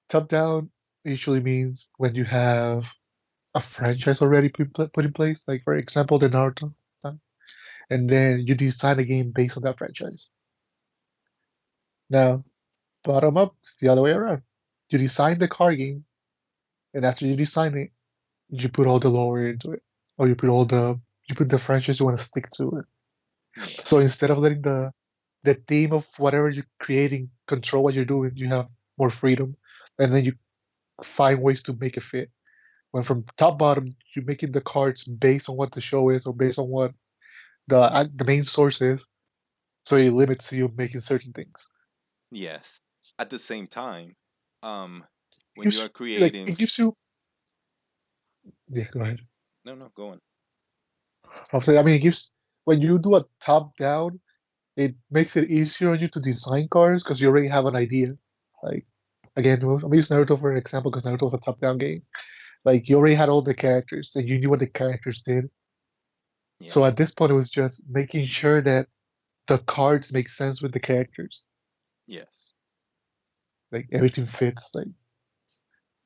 Top down usually means when you have a franchise already put in place, like for example, the Naruto, and then you design a game based on that franchise. Now, bottom up is the other way around. You design the card game, and after you design it, you put all the lore into it, or you put the franchise you want to stick to it. Yeah. So instead of letting the theme of whatever you're creating control what you're doing, you have more freedom, and then you find ways to make it fit. When from top bottom, you're making the cards based on what the show is or based on what the main source is, so it limits you making certain things. Yes. At the same time, um, It when you gives are like creating, it gives you yeah. Go ahead. no, no, go on. I'm saying, I mean, it gives when you do a top down, it makes it easier on you to design cards because you already have an idea. Like again, I'm using Naruto for an example because Naruto was a top down game. Like you already had all the characters and you knew what the characters did. Yeah. So at this point, it was just making sure that the cards make sense with the characters. Yes. Like everything fits. Like,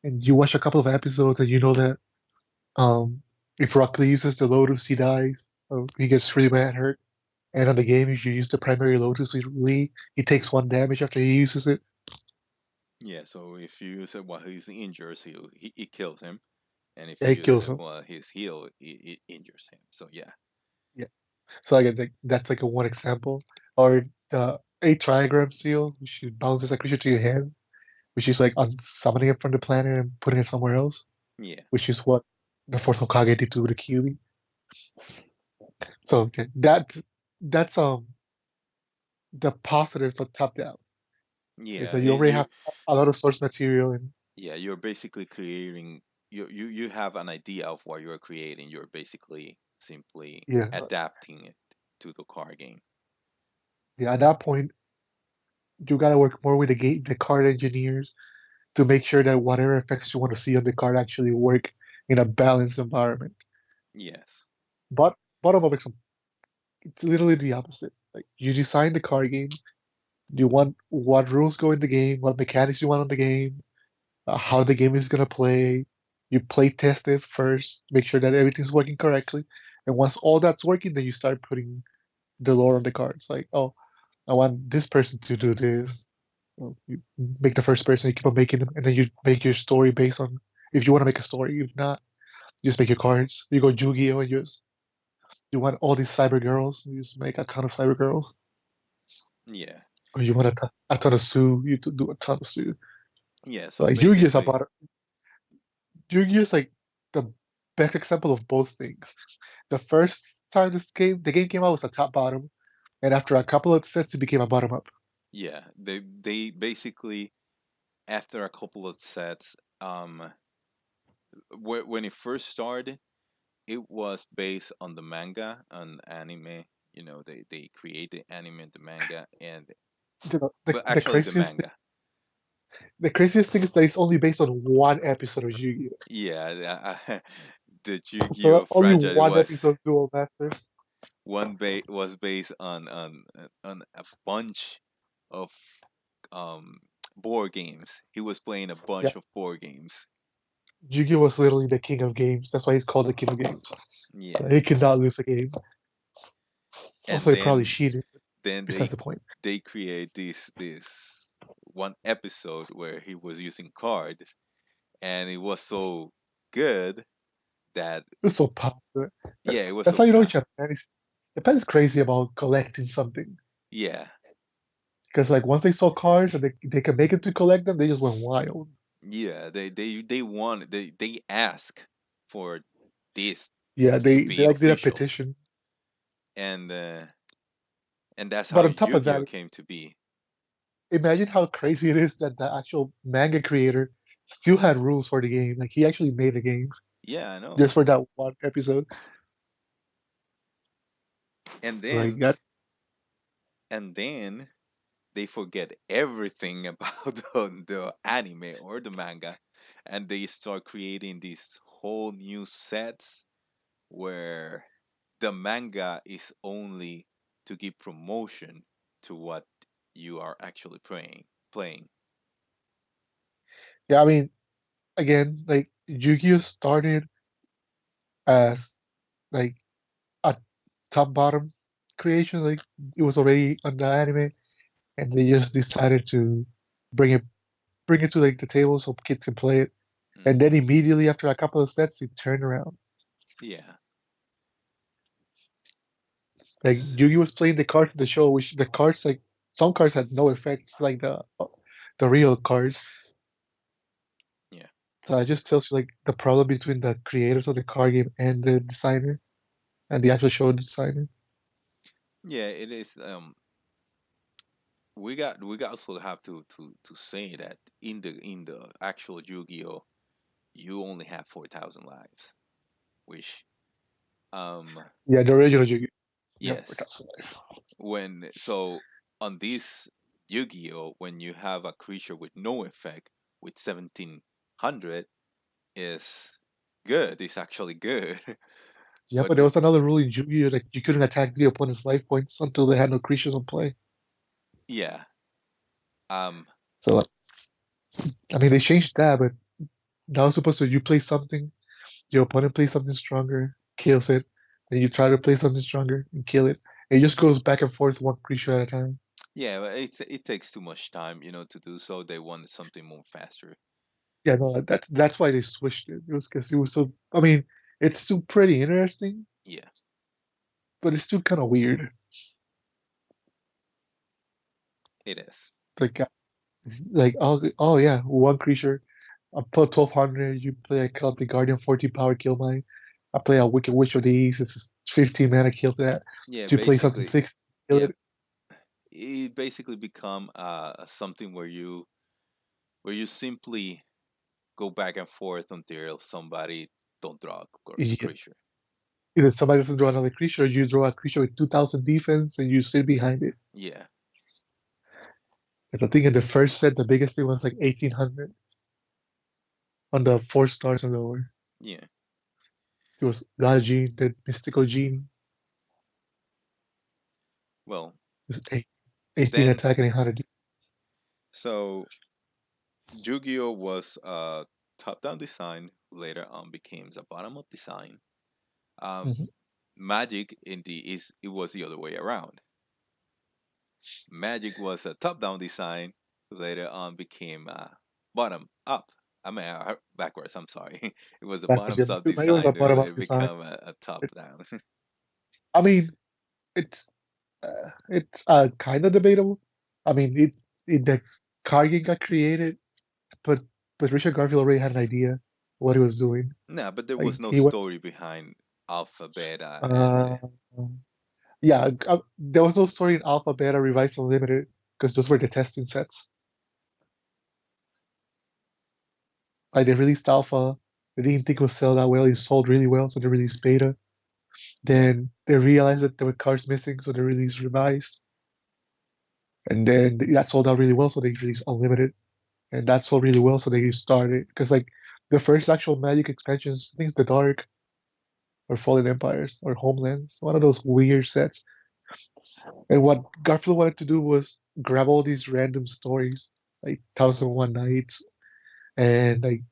and you watch a couple of episodes and you know that if Rock Lee uses the Lotus, he dies. Or he gets really bad hurt. And on the game, if you use the primary Lotus with Lee, he takes 1 damage after he uses it. Yeah. So if you use it while he's injured, he kills him, and if Yeah, you he use kills it him. while he's healed, it injures him. So yeah. Yeah. So I get like that's like a one example. Or the a trigram seal, which bounces a creature to your hand, which is like unsummoning it from the planet and putting it somewhere else, Yeah. which is what the fourth Hokage did to the Kyuubi. So okay, that's the positives of top down is Yeah. that you already have a lot of source material and You're basically creating. You have an idea of what you're creating. You're basically simply yeah, adapting it to the car game. yeah. At that point, you gotta work more with the card engineers to make sure that whatever effects you want to see on the card actually work in a balanced environment. Yes. But bottom up, it's literally the opposite. Like you design the card game, you want what rules go in the game, what mechanics you want on the game, how the game is gonna play. You play test it first, make sure that everything's working correctly, and once all that's working, then you start putting the lore on the cards. Like, oh, I want this person to do this. Well, you make the first person, you keep on making them, and then you make your story based on if you want to make a story. If not, you just make your cards. You go Yu-Gi-Oh! And you want all these cyber girls, you just make a ton of cyber girls. Yeah. Or you want a ton of Sue, you to do a ton of Sue. Yeah. So Like Yu-Gi-Oh! Is basically, about Yu-Gi-Oh! Is like the best example of both things. The first time the game came out was a top bottom, and after a couple of sets, it became a bottom up. yeah, they basically after a couple of sets, when it first started, it was based on the manga and anime. You know, they created anime and the manga, and The, the, but the actually the craziest manga. the craziest thing is that it's only based on one episode of Yu-Gi-Oh! Yeah, the So Yu-Gi-Oh that only franchise one was episode Duel Masters. was based on a bunch of um board games. He was playing a Yeah, bunch of board games. Yu-Gi-Oh! Was literally the king of games. That's why he's called the king of games. Yeah, He could not lose a game. and Also, he probably cheated. then Besides the point. they create this one episode where he was using cards, and it was so good that It was so popular. yeah, it was That's so how you know popular. Japan is crazy about collecting something. Yeah, Because like once they saw cards and they can make it to collect them, they just went wild. yeah, they want they ask for this Yeah, to they be like did a official, petition. and uh, and that's how But on top of Yu-Gi-Oh that, came to be. imagine how crazy it is that the actual manga creator still had rules for the game. Like he actually made a game Yeah, I know. just for that one episode. And Like then that, and then they forget everything about the anime or the manga, and they start creating these whole new sets where the manga is only to give promotion to what you are actually playing. yeah. I mean, again, like Yu-Gi-Oh started as like a top bottom creation. Like it was already on the anime, and they just decided to bring it bring it to like the table so kids can play it. And Hmm. then immediately after a couple of sets, it turned around. Yeah. Like Yu-Gi was playing the cards in the show, which the cards like some cards had no effects, like the real cards. Yeah. So it just tells you like the problem between the creators of the card game and the designer and the actual show designer. Yeah, it is. We also have to say that in the actual Yu-Gi-Oh, you only have 4,000 lives, which um Yeah, the original Yu-Gi. Yeah, yes, that's life. when so on this Yu-Gi-Oh, when you have a creature with no effect with 1700 is good. It's actually good, Yeah, but but there was another rule in Yu-Gi that you couldn't attack the opponent's life points until they had no creatures on play. yeah, um, So like, I mean, they changed that, but now it's supposed to you play something, your opponent plays something stronger, kills it, and you try to play something stronger and kill it. It just goes back and forth one creature at a time. yeah, but it takes too much time, to do so. They wanted something more faster. Yeah, no, that's why they switched it. It was because it was so. I mean, it's still pretty interesting, Yeah, but it's still kind of weird. it is. Like, oh yeah, one creature. I put 1200. You play a Celtic Guardian, 14 power, kill mine. I play a Wicked Witch of the East. It's 15 mana, kill that. Yeah, You play something basically, 6, kill yeah, it. it basically become something where you simply go back and forth until somebody don't draw a Yeah. creature. Either somebody doesn't draw another creature, or you draw a creature with 2000 defense and you sit behind it. Yeah, And I think in the first set, the biggest thing was like 1800. on the 4 stars and lower. Yeah. It was that gene, the mystical gene. Well, It was 18 then attack and 800. so Yu-Gi-Oh was a top-down design, later on became a bottom-up design. Um, Mm-hmm. Magic in the is it was the other way around. Magic was a top-down design, later on became bottom-up. I mean, backwards. I'm sorry. It was a Backwards, yeah. bottom-up Maybe it was a design, bottom up later design. become a It, top-down. I mean, it's it's kind of debatable. I mean, the card game got created, but Richard Garfield already had an idea what he was doing. Nah, but there Like was no he went, story behind Alpha, Beta, and uh, yeah, there was no story in Alpha, Beta, Revised, Unlimited because those were the testing sets. Like they released Alpha, they didn't think it would sell that well. It sold really well, so they released Beta. yeah, Then they realized that there were cards missing, so they released Revised. And then that sold out really well, so they released Unlimited. And that sold really well, so they started because like the first actual Magic expansions, I think it's the Dark or Fallen Empires or Homelands, one of those weird sets. And what Garfield wanted to do was grab all these random stories, like Thousand and One Nights and like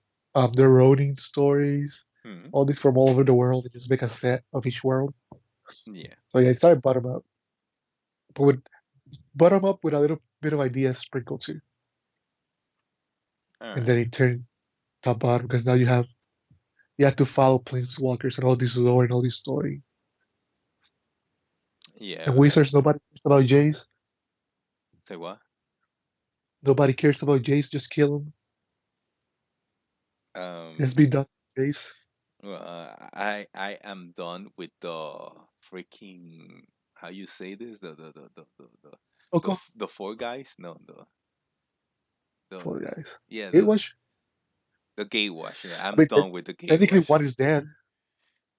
the Ronin stories, hmm, all these from all over the world, and just make a set of each world. yeah, So yeah, it started bottom up, but with bottom up with a little bit of ideas sprinkled too, all and right, then it turned top bottom because now you have to follow planeswalkers and all this lore and all this story. yeah. And Wizards, nobody cares about Jace. Say what? Nobody cares about Jace. Just kill him. Let's Um, be done, with Jace. well, I am done with the freaking, how you say this, Coco, the four guys. No, four the guys. yeah, It was. the gay wash. Yeah, I I'm mean, done with the gay technically, wash. one is dead.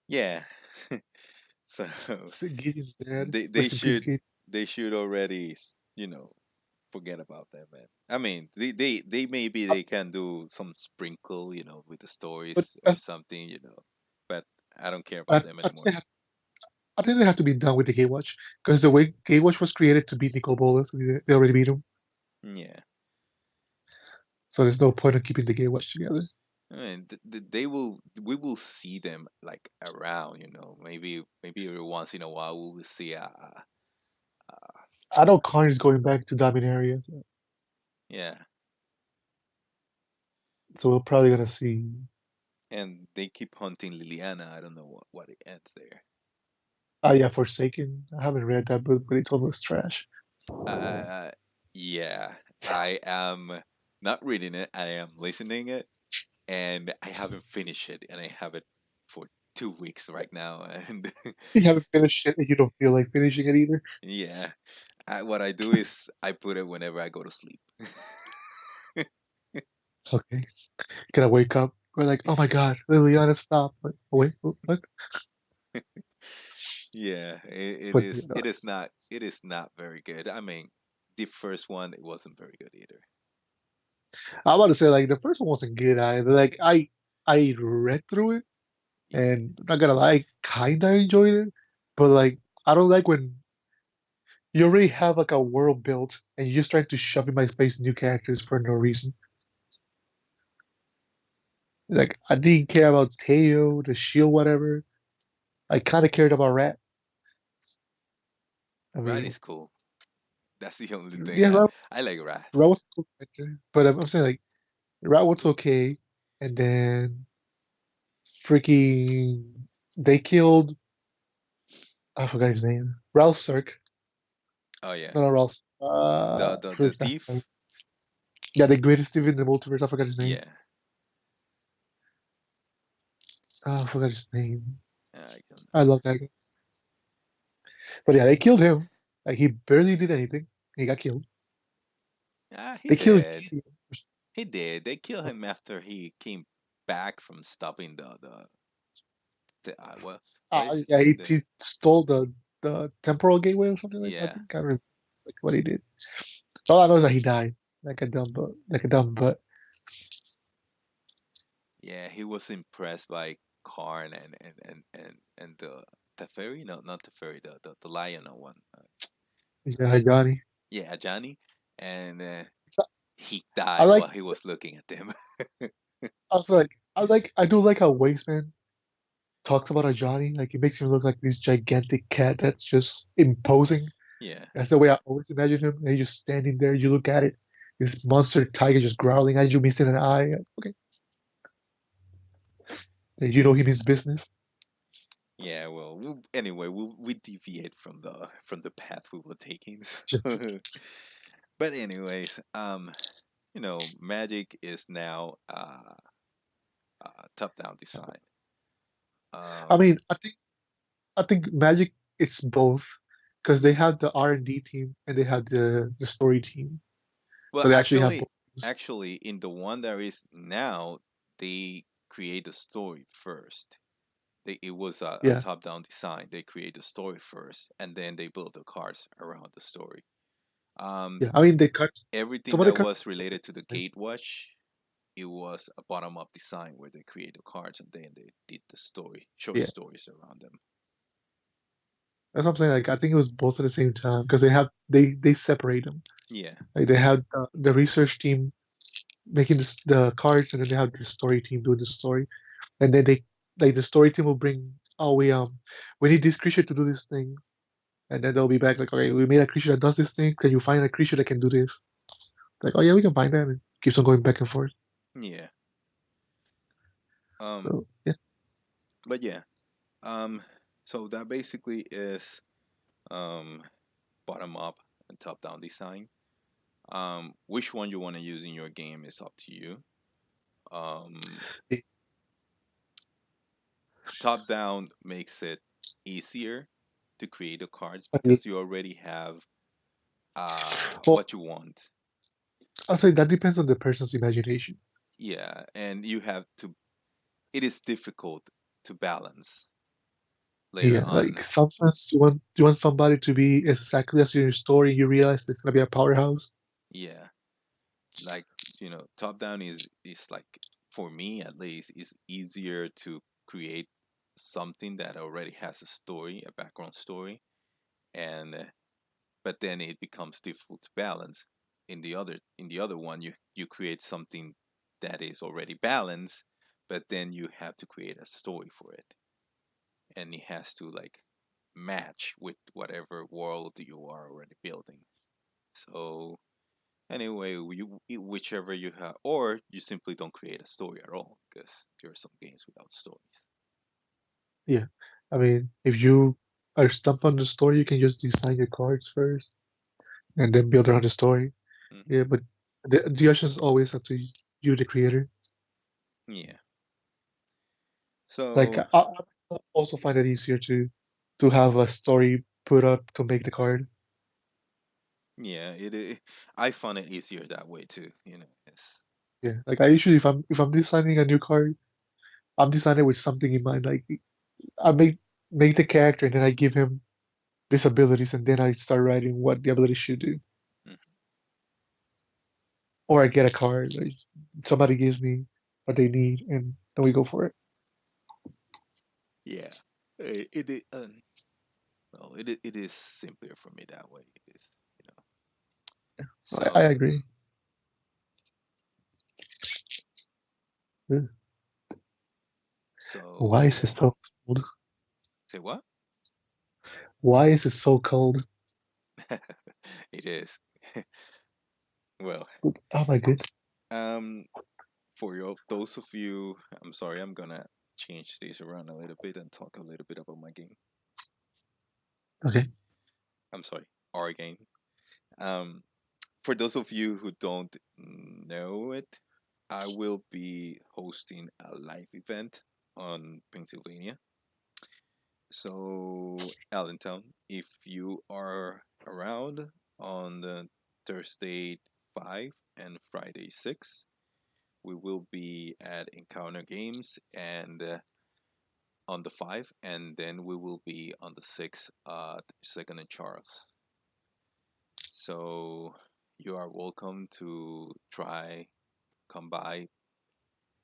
Yeah. So Gideon's dead. they Rest in peace, should Gideon. already, you know, forget about that, man. I mean, they maybe Uh, they can do some sprinkle, with the But stories or something, but I don't care about them I think anymore. I think they have to be done with the Gatewatch because the way Gatewatch was created to beat Nicol Bolas, they already beat him. Yeah. So there's no point of keeping the Gatewatch together. I mean, we will see them like around, maybe every once in a while we will see a I know Karn is going back to Dominaria, yeah, so we're probably gonna see. and they keep hunting Liliana. I don't know what it ends there. Ah, yeah, Forsaken. I haven't read that book, but he told me it was trash. Uh, yeah, I am not reading it. I am listening it, and I haven't finished it, and I have it for 2 weeks right now, and You haven't finished it, and you don't feel like finishing it either. yeah, what I do is I put it whenever I go to sleep. Okay, gonna wake up. We're like, oh my god, Liliana, stop! Like, oh, wait, what? Yeah, But you know, it is not very good. I mean, the first one it wasn't very good either. I'm about to say like the first one wasn't good either. Like I read through it, Yeah, and I'm not gonna lie, I kinda enjoyed it, but like I don't like when you already have like a world built and you're just trying to shove in my face new characters for no reason. Like I didn't care about Teo, the shield, whatever. I kind of cared about Rat. I Rat mean, is cool. That's the only thing yeah, I like Rat. Rat was a cool character, but I'm saying like Rat was okay, and then freaking they killed I forgot his name. Ralph Cirque. Oh yeah, No, no, Ralph. the Frick, that's his name. thief. Yeah, the greatest thief in the multiverse. I forgot his name. Yeah, I forgot his name. I don't I love that guy. But yeah, they killed him. Like he barely did anything. He got killed. know. Ah, he They killed did. Gideon. He did. They killed him after he came back from stopping what is his Yeah, name? he stole the temporal gateway or something like that. I Yeah, think I don't remember like what he did. All I know is that he died like a dumb butt. Like a dumb butt. Yeah, he was impressed by Karn and the fairy. No, not the fairy. The lion one. Yeah, Johnny. Yeah, Ajani, and he I died while like he was looking at them. I do like how Wasteman talks about a Johnny. Like it makes him look like this gigantic cat that's just imposing. Yeah, That's the way I always imagine him. And he's just standing there. You look at it, this monster tiger just growling at you, missing an eye. Okay, and you know he means business. yeah. Well, anyway, we deviate from the path we were taking. But anyways, Magic is now top down design. I Um, mean, I think Magic it's both because they have the R&D team and they have the story team, well, so they actually have actually, both teams. actually, in the one that is now, they create the story first. It was a Yeah, top-down design. They create the story first, and then they build the cards around the story. Um, yeah. I mean, they cut Everything some of the that cards. was related to the Gatewatch, it was a bottom-up design where they create the cards and then they did the story, short Yeah, stories around them. that's what I'm saying. Like I think it was both at the same time because they separate them. Yeah, Like they have the research team making the cards, and then they have the story team doing the story, and then they like the story team will bring, oh we need this creature to do these things, and then they'll be back like, okay, we made a creature that does this thing. Can you find a creature that can do this? Like, oh yeah, we can find that, and keeps on going back and forth. yeah. Um, So yeah, but yeah. Um, so that basically is um bottom-up and top-down design. Which one you want to use in your game is up to you. Um, Top down makes it easier to create the cards I mean, because you already have well, what you want. I'll say that depends on the person's imagination. Yeah, and you have to. It is difficult to balance later Yeah, like on. sometimes you want somebody to be exactly as your story. You realize it's gonna be a powerhouse. Yeah, like top down is like, for me at least, is easier to create something that already has a story, a background story, and but then it becomes difficult to balance. In the other one, you create something that is already balanced, but then you have to create a story for it, and it has to like match with whatever world you are already building. So anyway, whichever you have, or you simply don't create a story at all, because there are some games without stories. Yeah, I mean, if you are stuck on the story, you can just design your cards first and then build around the story. Hmm. Yeah, but the option is always up to you, the creator. Yeah. Like So I also find it easier to have a story put up to make the card. yeah, I found it easier that way too. It's, Yeah, like I usually if I'm designing a new card, I'm designing with something in mind. Like I make the character and then I give him these abilities and then I start writing what the ability should do. mhm. Or I get a card, like somebody gives me what they need and then we go for it. Yeah. Well, it is simpler for me that way. It is, you know. I So agree. Yeah. Why is it so so cold? say what? Why is it so cold? It is. Well, Oh my good. um, for those of you, I'm sorry, I'm gonna change these around a little bit and talk a little bit about my game. Okay. I'm sorry, our game. Um, for those of you who don't know it, I will be hosting a live event on Pennsylvania. So, Allentown, if you are around on the Thursday 5 and Friday 6, we will be at Encounter Games and on the 5, and then we will be on the 6 at Second and Charles. So, you are welcome to try, come by,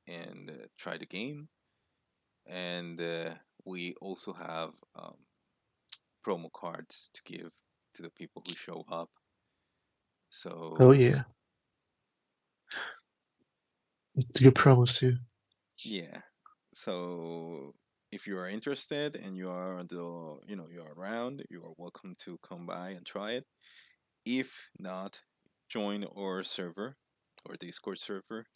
and try the game. And we also have promo cards to give to the people who show up. Oh So yeah, it's good promos too. yeah, so if you are interested and you are you're around, you are welcome to come by and try it. If not, join our server or Discord server.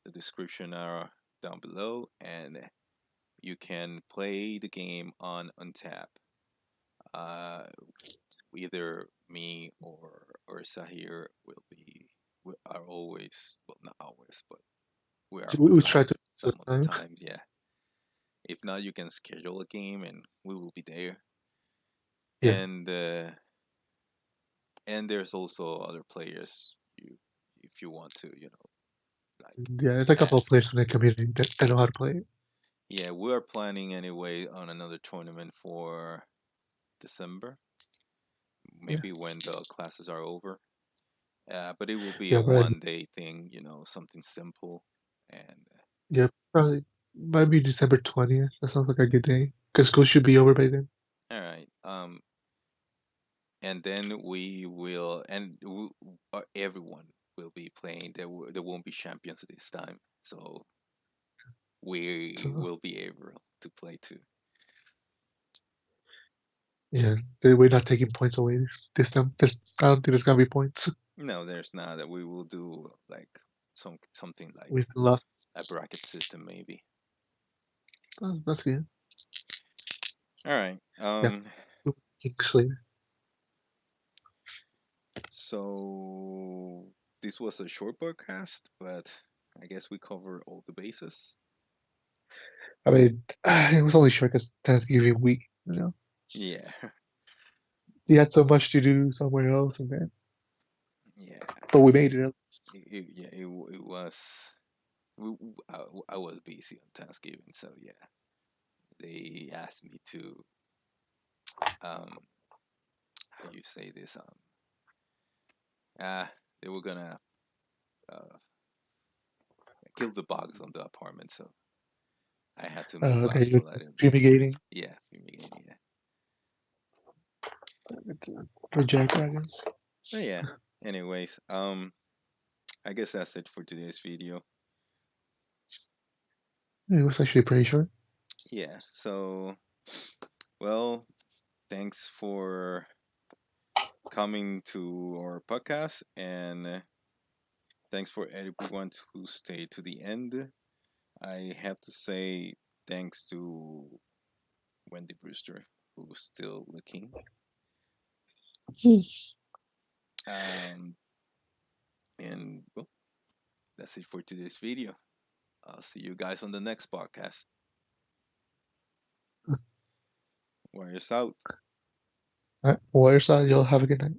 The description are down below, and you can play the game on Untap. Uh, Either me or Sahir will be we are always, well, not always, but we are We try online to some of the time. times. Yeah. If not, you can schedule a game and we will be there. Yeah, And there's also other players you if you want to, like yeah. It's like a couple of ask. players in the community that know how to play it. Yeah, we are planning anyway on another tournament for December, Yeah, maybe when the classes are over. But it will be a yeah, but 1 day thing, something simple. And yeah, probably might be December 20th. That sounds like a good day because school should be over by then. all right, and then we will, and everyone will be playing. There won't be champions this time, so we So will be able to play too. yeah, we're not taking points away this time. I don't think there's gonna be points. No, there's not. That we will do like something like We love. a bracket system, maybe. That's good. All right. Yeah, Kingslayer. So this was a short podcast, but I guess we covered all the bases. I mean, it was only short because Thanksgiving week. Yeah, You had so much to do somewhere else, and then yeah, but we made it. yeah. It was. I was busy on Thanksgiving, so yeah, they asked me to um how you say this ah they were gonna uh kill the bugs on the apartment, so I had to move Okay, out you're for a little bit. fumigating Yeah, fumigating. Yeah, for Jack Dragons. but yeah. Anyways, I guess that's it for today's video. It was actually pretty short. Yeah. So, well, thanks for coming to our podcast, and thanks for everyone who stayed to the end. I have to say thanks to Wendy Brewster, who's still looking. Um, and well, that's it for today's video. I'll see you guys on the next podcast. Warriors out. All right, Warriors, y'all have a good night.